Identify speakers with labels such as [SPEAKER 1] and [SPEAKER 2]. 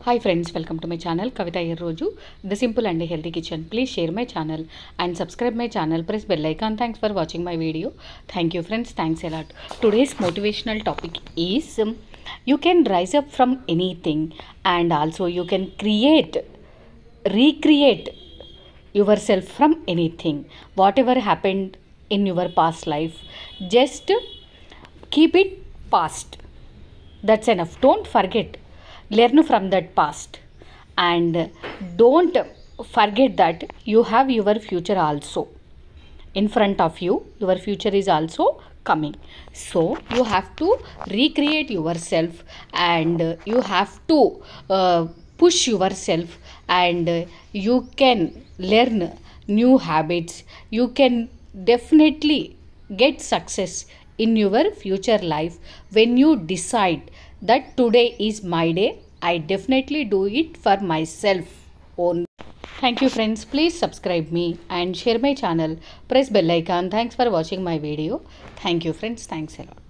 [SPEAKER 1] Hi friends, welcome to my channel Kavita Roju, the simple and healthy kitchen. Please share my channel and subscribe my channel. Press bell icon. Thanks for watching my video. Thank you friends. Thanks a lot. Today's motivational topic is you can rise up from anything, and also you can recreate yourself from anything. Whatever happened in your past life, just keep it past. That's enough. Don't forget. Learn from that past, and don't forget that you have your future also in front of you. Your future is also coming. So you have to recreate yourself, and you have to push yourself, and you can learn new habits. You can definitely get success in your future life when you decide that today is my day. I definitely do it for myself only. Thank you friends. Please subscribe me and share my channel. Press bell icon. Thanks for watching my video. Thank you friends. Thanks a lot.